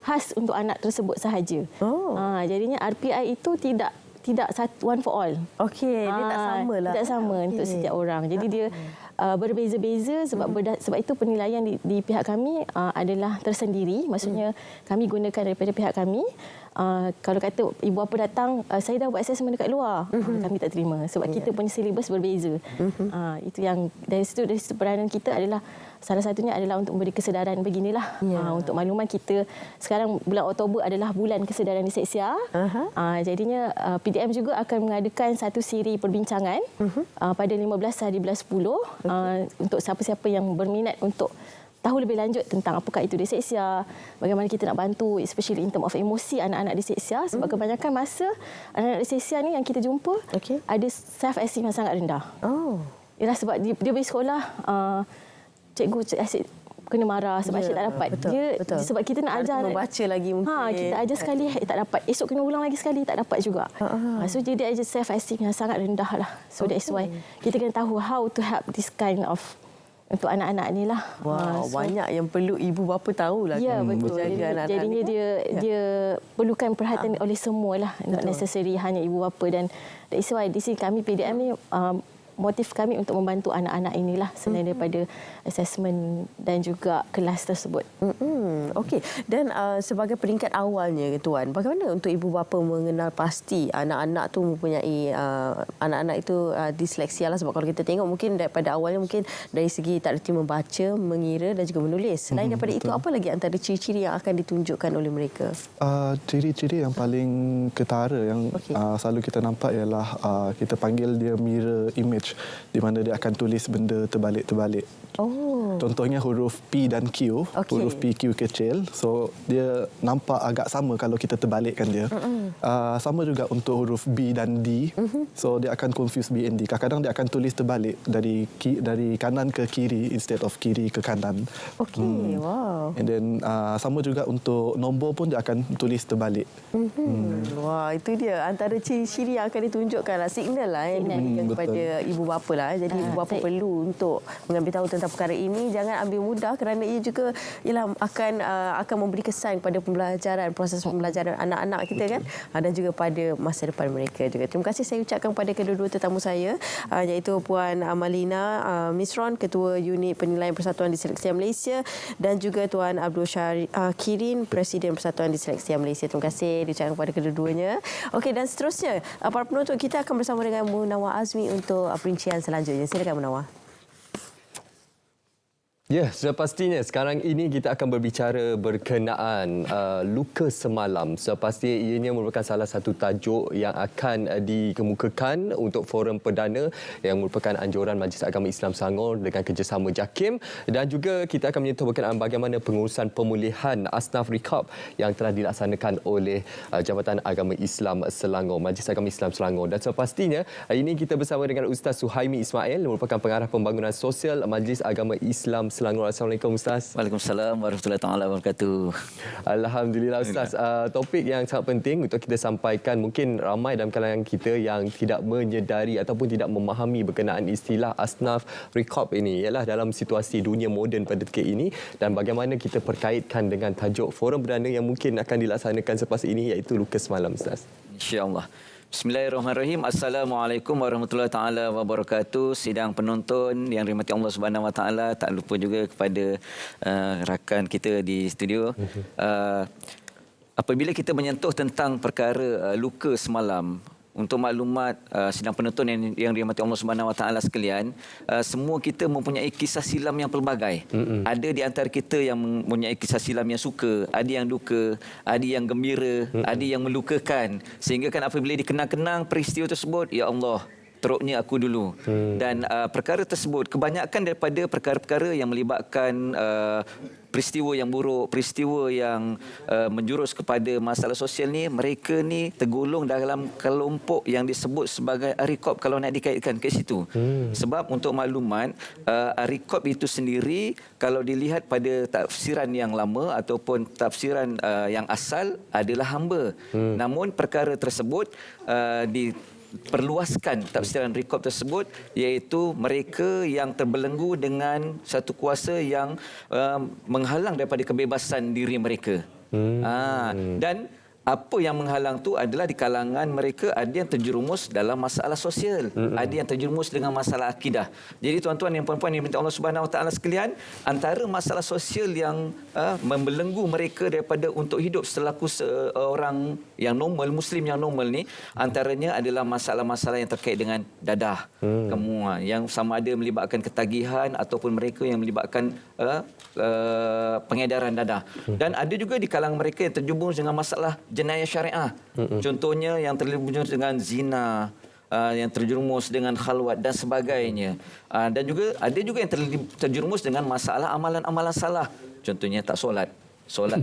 khas untuk anak tersebut sahaja. Jadinya RPI itu tidak one for all. Okey, dia tak samalah. Tidak sama untuk setiap orang. Jadi dia berbeza-beza sebab itu penilaian di pihak kami adalah tersendiri. Maksudnya kami gunakan daripada pihak kami. Kalau kata ibu bapa datang, saya dah buat assessment dekat luar, kami tak terima sebab kita punya silibus berbeza. Itu yang dari situ peranan kita adalah salah satunya adalah untuk memberi kesedaran beginilah. Untuk makluman kita sekarang bulan Oktober adalah bulan kesedaran disleksia. Jadinya PDM juga akan mengadakan satu siri perbincangan pada 15 hari bulan 10 untuk siapa-siapa yang berminat untuk tahu lebih lanjut tentang apakah itu disleksia, bagaimana kita nak bantu, especially in term of emosi anak-anak disleksia. Sebab kebanyakan masa anak-anak disleksia ni yang kita jumpa ada self-esteem yang sangat rendah. Ialah sebab dia pergi sekolah, cikgu asyik kena marah sebab asyik tak dapat. Betul. Sebab kita nak ajar membaca lagi mungkin. Kita ajar sekali tak dapat. Esok kena ulang lagi sekali tak dapat juga. So jadi ada self-esteem yang sangat rendah lah. So that's why kita kena tahu how to help this kind of untuk anak-anak ni lah. Banyak yang perlu ibu bapa tahulah. Ya, betul. Jadinya dia perlukan perhatian oleh semua lah. Not necessary hanya ibu bapa. Dan that's why di sini kami PDM ni motif kami untuk membantu anak-anak inilah selain daripada assessment dan juga kelas tersebut. Okey. Dan sebagai peringkat awalnya, Tuan, bagaimana untuk ibu bapa mengenal pasti anak-anak tu mempunyai anak-anak itu disleksia lah. Sebab kalau kita tengok mungkin daripada awalnya mungkin dari segi tak reti membaca, mengira dan juga menulis. Selain daripada itu, apa lagi antara ciri-ciri yang akan ditunjukkan oleh mereka? Ciri-ciri yang paling ketara yang selalu kita nampak ialah kita panggil dia mirror image, di mana dia akan tulis benda terbalik-terbalik. Contohnya huruf P dan Q. Huruf P, Q kecil. So, dia nampak agak sama kalau kita terbalikkan dia. Sama juga untuk huruf B dan D. So, dia akan confuse B and D. Kadang-kadang dia akan tulis terbalik dari kanan ke kiri instead of kiri ke kanan. Wow. And then, sama juga untuk nombor pun dia akan tulis terbalik. Wah, itu dia antara ciri-ciri yang akan ditunjukkan lah. Signal lah yang diberikan kepada ibu bapa lah. Jadi ibu bapa perlu untuk mengambil tahu tentang perkara ini. Jangan ambil mudah kerana ia juga akan memberi kesan kepada pembelajaran, proses pembelajaran anak-anak kita kan, dan juga pada masa depan mereka juga. Terima kasih saya ucapkan kepada kedua-dua tetamu saya, iaitu Puan Malina Misron, Ketua Unit Penilaian Persatuan Disleksia Malaysia, dan juga Tuan Abdul Kirin, Presiden Persatuan Disleksia Malaysia. Terima kasih diucapkan kepada kedua-duanya. Okey, dan seterusnya para penonton kita akan bersama dengan Munawar Azmi untuk perincian selanjutnya. Silakan Munawar. Ya, sudah pastinya sekarang ini kita akan berbicara berkenaan luka semalam. Sudah pasti ianya merupakan salah satu tajuk yang akan dikemukakan untuk forum perdana yang merupakan anjuran Majlis Agama Islam Selangor dengan kerjasama JAKIM, dan juga kita akan menyentuh berkenaan bagaimana pengurusan pemulihan asnaf Rikab yang telah dilaksanakan oleh Jabatan Agama Islam Selangor, Majlis Agama Islam Selangor. Dan sudah pastinya hari ini kita bersama dengan Ustaz Suhaimi Ismail, merupakan pengarah pembangunan sosial Majlis Agama Islam Selangor. Assalamualaikum Ustaz. Waalaikumsalam warahmatullahi taala wabarakatuh. Alhamdulillah Ustaz. Topik yang sangat penting untuk kita sampaikan. Mungkin ramai dalam kalangan kita yang tidak menyedari ataupun tidak memahami berkenaan istilah asnaf Rikab ini, ialah dalam situasi dunia moden pada ketika ini, dan bagaimana kita perkaitkan dengan tajuk forum perdana yang mungkin akan dilaksanakan selepas ini, iaitu luka semalam Ustaz. InsyaAllah. Bismillahirrahmanirrahim. Assalamualaikum warahmatullahi taala wabarakatuh. Sidang penonton yang dirahmati Allah Subhanahu wa taala, tak lupa juga kepada rakan kita di studio. Apabila kita menyentuh tentang perkara luka semalam, untuk maklumat sidang penonton yang dirahmati Allah Subhanahu wa taala sekalian, semua kita mempunyai kisah silam yang pelbagai. Ada di antara kita yang mempunyai kisah silam yang suka, ada yang duka, ada yang gembira, ada yang melukakan. Sehingga kan apabila dikenang-kenang peristiwa tersebut, ya Allah, teruknya aku dulu. Dan perkara tersebut kebanyakan daripada perkara-perkara yang melibatkan peristiwa yang buruk, peristiwa yang menjurus kepada masalah sosial ni, mereka ni tergolong dalam kelompok yang disebut sebagai Rikab kalau nak dikaitkan ke situ. Sebab untuk maklumat, Rikab itu sendiri kalau dilihat pada tafsiran yang lama ataupun tafsiran yang asal adalah hamba. Namun perkara tersebut diperluaskan tafsiran Rikab tersebut, iaitu mereka yang terbelenggu dengan satu kuasa yang menghalang daripada kebebasan diri mereka. Dan apa yang menghalang tu adalah di kalangan mereka ada yang terjerumus dalam masalah sosial, ada yang terjerumus dengan masalah akidah. Jadi tuan-tuan dan puan-puan yang diminta Allah Subhanahu Wa Taala sekalian, antara masalah sosial yang membelenggu mereka daripada untuk hidup selaku seorang yang normal, muslim yang normal ni, antaranya adalah masalah-masalah yang terkait dengan dadah. Yang sama ada melibatkan ketagihan ataupun mereka yang melibatkan pengedaran dadah. Dan ada juga di kalangan mereka yang terjerumus dengan masalah jenayah syariah. Contohnya yang terjerumus dengan zina, yang terjerumus dengan khalwat dan sebagainya. Dan juga ada juga yang terjerumus dengan masalah amalan-amalan salah. Contohnya tak solat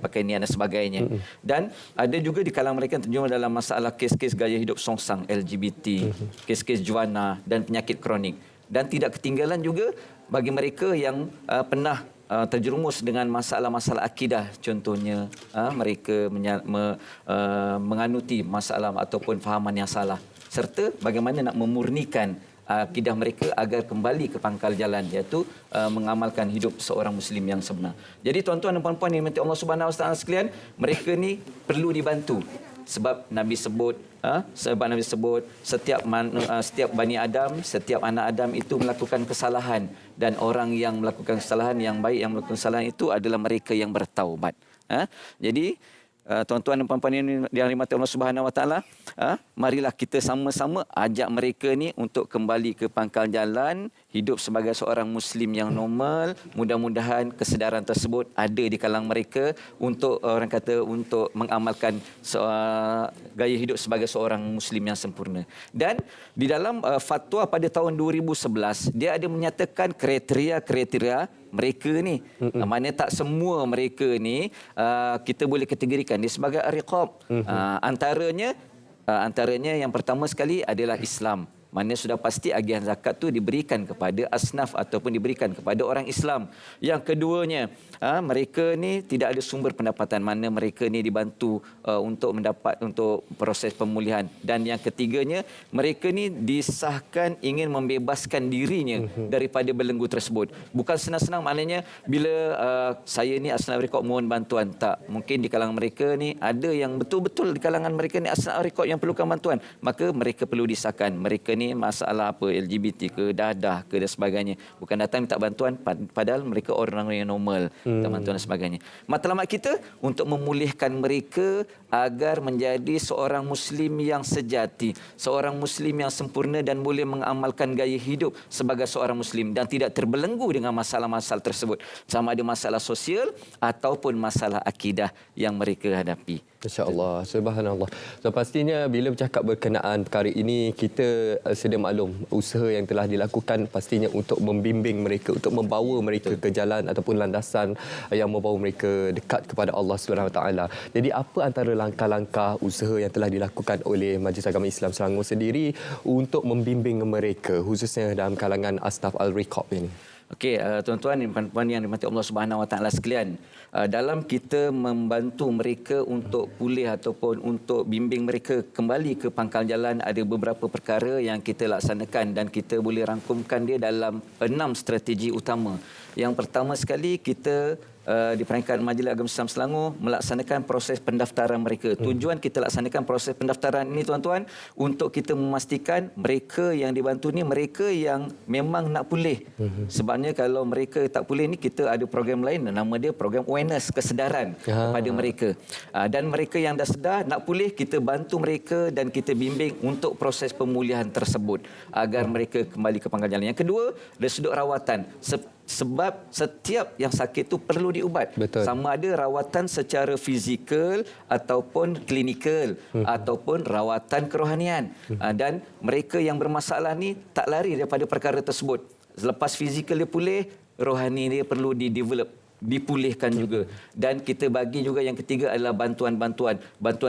pakai niat dan sebagainya. Dan ada juga di kalangan mereka yang terjerumus dalam masalah kes-kes gaya hidup songsang LGBT, kes-kes juana dan penyakit kronik. Dan tidak ketinggalan juga bagi mereka yang pernah terjerumus dengan masalah-masalah akidah, contohnya mereka menganuti masalah ataupun fahaman yang salah, serta bagaimana nak memurnikan akidah mereka agar kembali ke pangkal jalan, iaitu mengamalkan hidup seorang muslim yang sebenar. Jadi tuan-tuan dan puan-puan yang dirahmati Allah Subhanahu Wa Taala sekalian, mereka ni perlu dibantu. Sebab Nabi sebut setiap Bani Adam, setiap anak Adam itu melakukan kesalahan, dan orang yang melakukan kesalahan, yang baik yang melakukan kesalahan itu adalah mereka yang bertaubat. Jadi tuan-tuan dan puan-puan yang dirahmati Allah Subhanahu Wa Taala, marilah kita sama-sama ajak mereka ni untuk kembali ke pangkal jalan, hidup sebagai seorang muslim yang normal. Mudah-mudahan kesedaran tersebut ada di kalangan mereka untuk untuk mengamalkan gaya hidup sebagai seorang muslim yang sempurna. Dan di dalam fatwa pada tahun 2011, dia ada menyatakan kriteria mereka ni. Mana tak semua mereka ni kita boleh kategorikan dia sebagai riqab. Antaranya yang pertama sekali adalah Islam. Mana sudah pasti agihan zakat tu diberikan kepada asnaf ataupun diberikan kepada orang Islam. Yang keduanya, mereka ni tidak ada sumber pendapatan, mana mereka ni dibantu untuk proses pemulihan. Dan yang ketiganya, mereka ni disahkan ingin membebaskan dirinya daripada belenggu tersebut. Bukan senang-senang, maknanya bila saya ni asnaf rekod mohon bantuan, tak. Mungkin di kalangan mereka ni ada yang betul-betul di kalangan mereka ni asnaf rekod yang perlukan bantuan, maka mereka perlu disahkan. Mereka ni masalah apa, LGBT ke, dadah ke dan sebagainya, bukan datang minta bantuan padahal mereka orang yang normal, minta bantuan dan sebagainya. Matlamat kita untuk memulihkan mereka agar menjadi seorang muslim yang sejati, seorang muslim yang sempurna dan boleh mengamalkan gaya hidup sebagai seorang muslim dan tidak terbelenggu dengan masalah-masalah tersebut, sama ada masalah sosial ataupun masalah akidah yang mereka hadapi. Masya-Allah, subhanallah. So, pastinya bila bercakap berkenaan perkara ini, kita sedia maklum usaha yang telah dilakukan pastinya untuk membimbing mereka, untuk membawa mereka ke jalan ataupun landasan yang membawa mereka dekat kepada Allah Subhanahu Wa Taala. Jadi apa antara langkah-langkah usaha yang telah dilakukan oleh Majlis Agama Islam Selangor sendiri untuk membimbing mereka khususnya dalam kalangan asnaf Al-Riqab ini? Okey, tuan-tuan dan puan-puan yang dirahmati Allah Subhanahu Wa Taala sekalian, dalam kita membantu mereka untuk pulih ataupun untuk bimbing mereka kembali ke pangkal jalan, ada beberapa perkara yang kita laksanakan dan kita boleh rangkumkan dia dalam 6 strategi utama. Yang pertama sekali, kita di peringkat Majlis Agama Islam Selangor melaksanakan proses pendaftaran mereka. Tujuan kita laksanakan proses pendaftaran ini, tuan-tuan, untuk kita memastikan mereka yang dibantu ni mereka yang memang nak pulih. Sebabnya kalau mereka tak pulih ni, kita ada program lain, nama dia program awareness, kesedaran kepada mereka. Dan mereka yang dah sedar nak pulih, kita bantu mereka dan kita bimbing untuk proses pemulihan tersebut agar mereka kembali ke pangkal jalan. Yang kedua, dari sudut rawatan. Sebab setiap yang sakit itu perlu diubat. Betul. Sama ada rawatan secara fizikal ataupun klinikal ataupun rawatan kerohanian. Dan mereka yang bermasalah ni tak lari daripada perkara tersebut. Selepas fizikal dia pulih, rohani dia perlu dipulihkan juga. Dan kita bagi juga yang ketiga adalah bantuan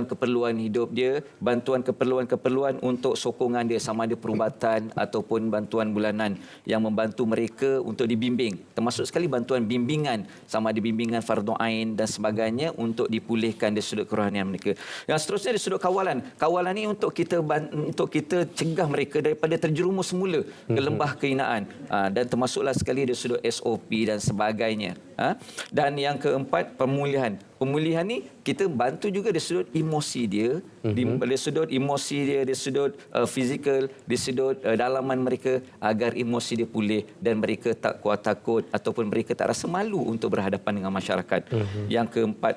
keperluan hidup dia, bantuan keperluan untuk sokongan dia, sama ada perubatan ataupun bantuan bulanan yang membantu mereka untuk dibimbing, termasuk sekali bantuan bimbingan, sama ada bimbingan fardu ain dan sebagainya untuk dipulihkan dari sudut kerohanian mereka. Yang seterusnya dari sudut kawalan ni untuk kita cegah mereka daripada terjerumus semula ke lembah kehinaan, dan termasuklah sekali dari sudut SOP dan sebagainya. Dan yang keempat, pemulihan. Pemulihan ni kita bantu juga dari sudut emosi dia, dari sudut emosi dia, dari sudut fizikal, dari sudut dalaman mereka agar emosi dia pulih dan mereka tak kuat takut ataupun mereka tak rasa malu untuk berhadapan dengan masyarakat. Yang keempat